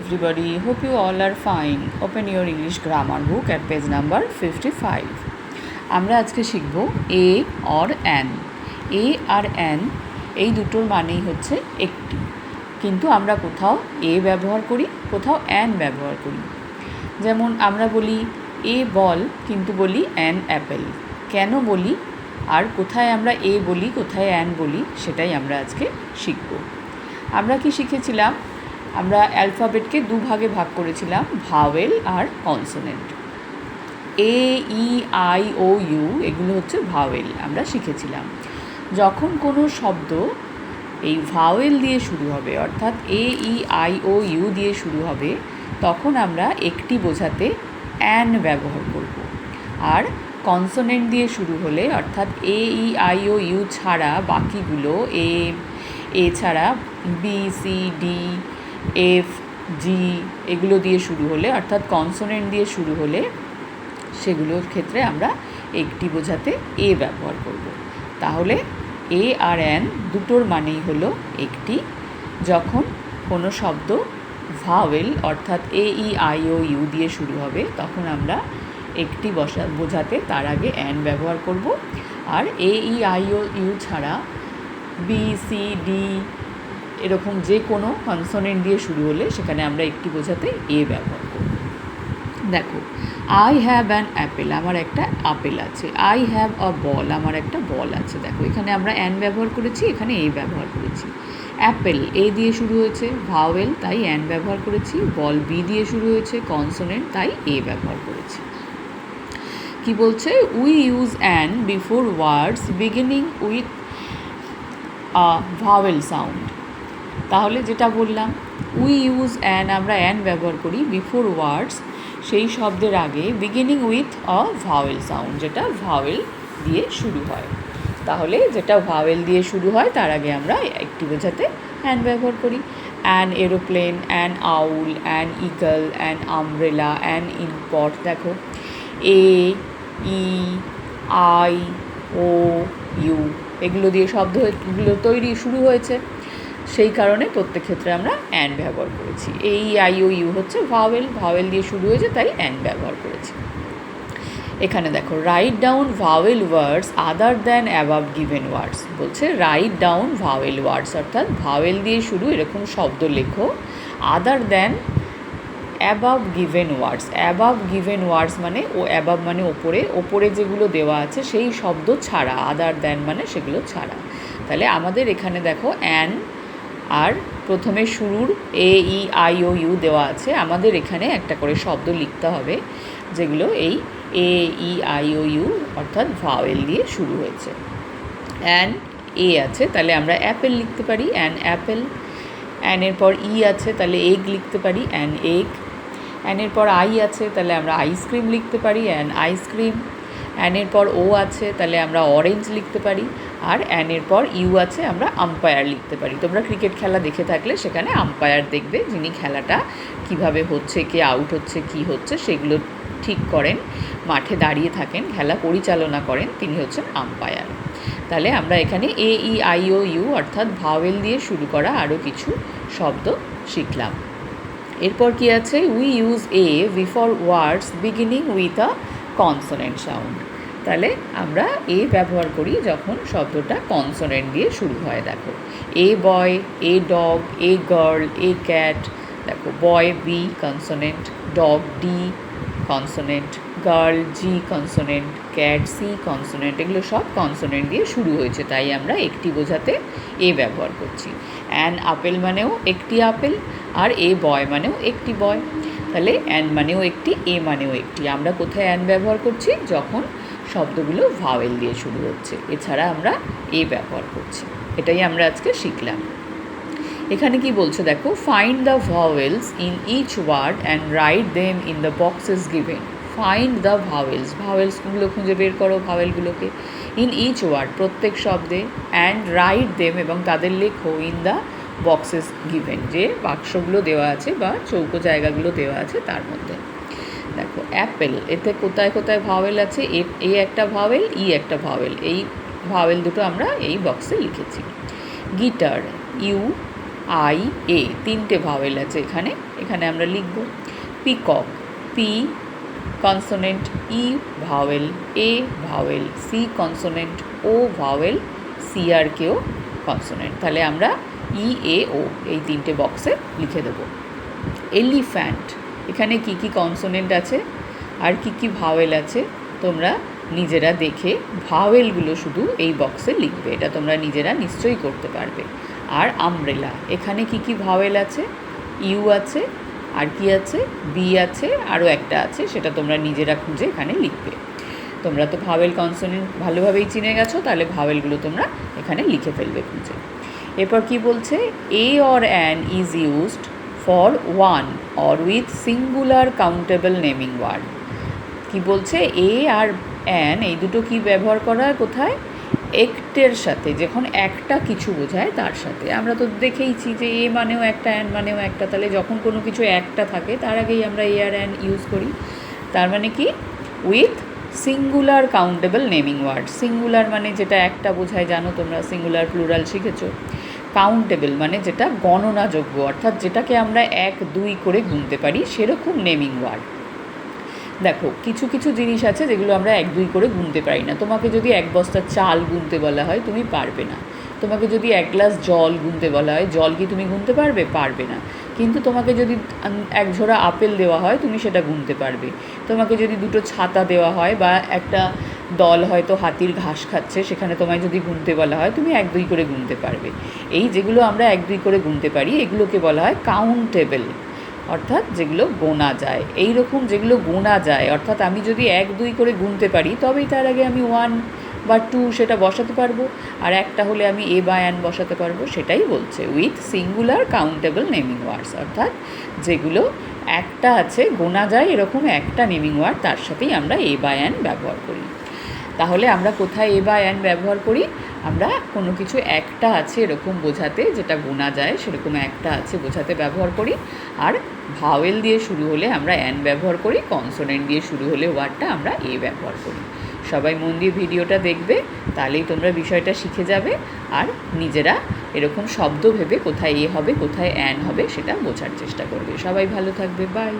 everybody. Hope you all are fine. Open your English grammar book at page number 55. আমরা আজকে শিখব এ আর an. A R an এই দুটোর মানেই হচ্ছে একটি, কিন্তু আমরা কোথাও এ ব্যবহার করি, কোথাও অ্যান ব্যবহার করি। যেমন আমরা বলি এ বল, কিন্তু বলি অ্যান অ্যাপেল। কেন বলি আর কোথায় আমরা এ বলি, কোথায় অ্যান বলি, সেটাই আমরা আজকে শিখব। আমরা কি শিখেছিলাম? আমরা অ্যালফাবেটকে দুভাগে ভাগ করেছিলাম, ভাওয়েল আর consonant. A, E, I, O, U এগুলো হচ্ছে ভাওয়েল আমরা শিখেছিলাম। যখন কোনো শব্দ এই ভাওয়েল দিয়ে শুরু হবে, অর্থাৎ এ, ই, আই, ও, ইউ দিয়ে শুরু হবে, তখন আমরা একটি বোঝাতে অ্যান ব্যবহার করব। আর কনসোনেন্ট দিয়ে শুরু হলে, অর্থাৎ এ, ই, আই, ও, ইউ ছাড়া বাকিগুলো এ ছাড়া বি, সি, ডি, এফ, জি এগুলো দিয়ে শুরু হলে, অর্থাৎ কনসোনেন্ট দিয়ে শুরু হলে, সেগুলোর ক্ষেত্রে আমরা একটি বোঝাতে এ ব্যবহার করব। তাহলে এ আর অ্যান দুটোর মানেই হলো একটি। যখন কোনো শব্দ ভাওয়েল অর্থাৎ এ, ই, আই, ও, ইউ দিয়ে শুরু হবে, তখন আমরা একটি বোঝাতে তার আগে অ্যান ব্যবহার করব। আর এ, ই, আই, ও, ইউ ছাড়া বি, সি, ডি এরকম যে কোনো কনসোনেন্ট দিয়ে শুরু হলে সেখানে আমরা একটি বোঝাতে এ ব্যবহার করব। দেখো, আই হ্যাভ অ্যান অ্যাপেল, আমার একটা আপেল আছে। আই হ্যাভ আ বল, আমার একটা বল আছে। দেখো, এখানে আমরা অ্যান ব্যবহার করেছি, এখানে এ ব্যবহার করেছি। অ্যাপেল এ দিয়ে শুরু হয়েছে, ভাওয়েল, তাই অ্যান ব্যবহার করেছি। বল বি দিয়ে শুরু হয়েছে, কনসোনেন্ট, তাই এ ব্যবহার করেছি। কি বলছে? We use an before words beginning with a vowel sound. তাহলে যেটা বললাম, উই ইউজ অ্যান, আমরা অ্যান ব্যবহার করি বিফোর ওয়ার্ডস, সেই শব্দের আগে, beginning with a vowel sound, যেটা ভাওয়েল দিয়ে শুরু হয়। তাহলে যেটা ভাওয়েল দিয়ে শুরু হয় তার আগে আমরা একটি বোঝাতে অ্যান ব্যবহার করি। An aeroplane, an owl, an eagle, an umbrella, an inkpot. দেখো, A, E, I, O, U এগুলো দিয়ে শব্দগুলো তৈরি শুরু হয়েছে, সেই কারণে প্রত্যেক ক্ষেত্রে আমরা অ্যান ব্যবহার করেছি। এই, আই, ও, ইউ হচ্ছে ভাওয়েল দিয়ে শুরু হয়েছে, তাই অ্যান ব্যবহার করেছি। এখানে দেখো, write down vowel words other than above given words. বলছে রাইট ডাউন ভাওয়েল ওয়ার্ডস, অর্থাৎ ভাওয়েল দিয়ে শুরু এরকম শব্দ লেখো। আদার দ্যান অ্যাবাভ গিভেন ওয়ার্ডস। অ্যাবাভ গিভেন ওয়ার্ডস মানে, ও অ্যাবাভ মানে ওপরে যেগুলো দেওয়া আছে সেই শব্দ ছাড়া, আদার দ্যান মানে সেগুলো ছাড়া। তাহলে আমাদের এখানে দেখো অ্যান আর প্রথমে শুরুর এ, ই, আই, ও, ইউ দেওয়া আছে। আমাদের এখানে একটা করে শব্দ লিখতে হবে যেগুলো এই এ, ই, আই, ও, ইউ অর্থাৎ ভাওয়েল দিয়ে শুরু হয়েছে। অ্যান এ আছে, তাহলে আমরা অ্যাপেল লিখতে পারি, অ্যান অ্যাপেল। অ্যানের পর ই আছে, তাহলে এগ লিখতে পারি, অ্যান এগ। অ্যানের পর আই আছে, তাহলে আমরা আইসক্রিম লিখতে পারি, অ্যান আইসক্রিম। অ্যানের পর ও আছে, তাহলে আমরা অরেঞ্জ লিখতে পারি। আর অ্যানের পর ইউ আছে, আমরা আম্পায়ার লিখতে পারি। তোমরা ক্রিকেট খেলা দেখে থাকলে সেখানে আম্পায়ার দেখবে, যিনি খেলাটা কিভাবে হচ্ছে, কে আউট হচ্ছে, কি হচ্ছে সেগুলো ঠিক করেন, মাঠে দাঁড়িয়ে থাকেন, খেলা পরিচালনা করেন, তিনি হচ্ছেন আম্পায়ার। তাহলে আমরা এখানে এ, ই, আই, ও, ইউ অর্থাৎ ভাওয়েল দিয়ে শুরু করা আরও কিছু শব্দ শিখলাম। এরপর কি আছে? We use a before words beginning with a consonant sound. তাহলে আমরা এ ব্যবহার করি যখন শব্দটা কনসোনেন্ট দিয়ে শুরু হয়। দেখো, a boy, a dog, a girl, a cat. দেখো, boy B consonant, dog D consonant, girl G consonant, cat C consonant, এগুলো সব কনসোনেন্ট দিয়ে শুরু হয়েছে, তাই আমরা একটি বোঝাতে এ ব্যবহার করছি। অ্যান আপেল মানেও একটি আপেল, আর এ বয় মানেও একটি বয়। তাহলে অ্যান মানেও একটি, এ মানেও একটি। আমরা কোথায় অ্যান ব্যবহার করছি? যখন শব্দগুলো ভাওয়েল দিয়ে শুরু হচ্ছে, এছাড়া আমরা এ ব্যবহার করছি। এটাই আমরা আজকে শিখলাম। এখানে কি বলছে দেখো, find the vowels in each word and write them in the boxes given. Find the ভাওয়েলসগুলো খুঁজে বের করো, ভাওয়েলগুলোকে। ইন ইচ ওয়ার্ড প্রত্যেক শব্দে, অ্যান্ড রাইট দেম এবং তাদের লেখো, ইন দ্য বক্সেস গিভেন যে বাক্সগুলো দেওয়া আছে বা চৌকো জায়গাগুলো দেওয়া আছে তার মধ্যে। দেখো, অ্যাপেল, এতে কোথায় কোথায় ভাওয়েল আছে? এ একটা ভাওয়েল, ই একটা ভাওয়েল, এই ভাওয়েল দুটো আমরা এই বক্সে লিখেছি। গিটার, ইউ আই এ, তিনটে ভাওয়েল আছে এখানে, এখানে আমরা লিখব। Peacock, P consonant, E vowel, A vowel, C consonant, O vowel, C আর কেও কনসোনেন্ট। তাহলে আমরা ই এ ও এই তিনটে বক্সে লিখে দেবো। এলিফ্যান্ট, এখানে কি কি কনসোনেন্ট আছে আর কি কি ভাওয়েল আছে তোমরা নিজেরা দেখে ভাওয়েলগুলো শুধু এই বক্সে লিখবে, এটা তোমরা নিজেরা নিশ্চয়ই করতে পারবে। আর আমব্রেলা, এখানে কি কি ভাওয়েল আছে, ইউ আছে, আর কি আছে, বি আছে, আরও একটা আছে, সেটা তোমরা নিজেরা খুঁজে এখানে লিখবে। তোমরা তো ভাওয়েল কনসোনেন্ট ভালোভাবেই চিনে গেছো, তাহলে ভাওয়েলগুলো তোমরা এখানে লিখে ফেলবে খুঁজে। এরপর কি বলছে, a or an is used for one or with singular countable naming word. কি বলছে, এ আর অ্যান এই দুটো কি ব্যবহার করা হয় কোথায়, একটের সাথে, যখন একটা কিছু বোঝায় তার সাথে। আমরা তো দেখেইছি যে এ মানেও একটা, অ্যান মানেও একটা, তাহলে যখন কোনো কিছু একটা থাকে তার আগেই আমরা এ আর অ্যান ইউজ করি। তার মানে কি, with singular countable naming word. Singular মানে যেটা একটা বোঝায়, জানো তোমরা, সিঙ্গুলার প্লুরাল শিখেছো। কাউন্টেবল মানে যেটা গণনাযোগ্য, অর্থাৎ যেটাকে আমরা 1, 2 করে গুনতে পারি, সেরকম নেমিং ওয়ার্ড। দেখো কিছু কিছু জিনিস আছে যেগুলো আমরা 1, 2 করে গুনতে পারি না। তোমাকে যদি 1 বস্তা চাল গুনতে বলা হয় তুমি পারবে না। তোমাকে যদি 1 গ্লাস জল গুনতে বলা হয়, জল কি তুমি গুনতে পারবে? পারবে না। কিন্তু তোমাকে যদি 1 ঝোড়া আপেল দেওয়া হয় তুমি সেটা গুনতে পারবে। তোমাকে যদি 2টো ছাতা দেওয়া হয় বা একটা দল হয়তো হাতির ঘাস খাচ্ছে, সেখানে তোমায় যদি গুনতে বলা হয় তুমি 1, 2 করে গুনতে পারবে। এই যেগুলো আমরা 1, 2 করে গুনতে পারি এগুলোকে বলা হয় কাউন্টেবল, অর্থাৎ যেগুলো গোনা যায়। এই রকম যেগুলো গোনা যায়, অর্থাৎ আমি যদি 1, 2 করে গুনতে পারি তবেই তার আগে আমি 1 বা 2 সেটা বসাতে পারবো, আর একটা হলে আমি এ বা অ্যান বসাতে পারবো। সেটাই বলছে উইথ সিঙ্গুলার কাউন্টেবল নেমিং ওয়ার্ডস, অর্থাৎ যেগুলো একটা আছে, গোনা যায় এরকম একটা নেমিং ওয়ার্ড, তার সাথেই আমরা এ বা অ্যান ব্যবহার করি। তাহলে আমরা কোথায় এ বা অ্যান ব্যবহার করি, আমরা কোনো কিছু একটা আছে এরকম বোঝাতে, যেটা গোনা যায় সেরকম একটা আছে বোঝাতে ব্যবহার করি। আর ভাওয়েল দিয়ে শুরু হলে আমরা অ্যান ব্যবহার করি, কনসোনেন্ট দিয়ে শুরু হলে ওয়ার্ডটা আমরা এ ব্যবহার করি। সবাই মন দিয়ে ভিডিওটা দেখবে, তাহলেই তোমরা বিষয়টা শিখে যাবে আর নিজেরা এরকম শব্দ ভেবে কোথায় এ হবে কোথায় অ্যান হবে সেটা বোঝার চেষ্টা করবে। সবাই ভালো থাকবে, বাই।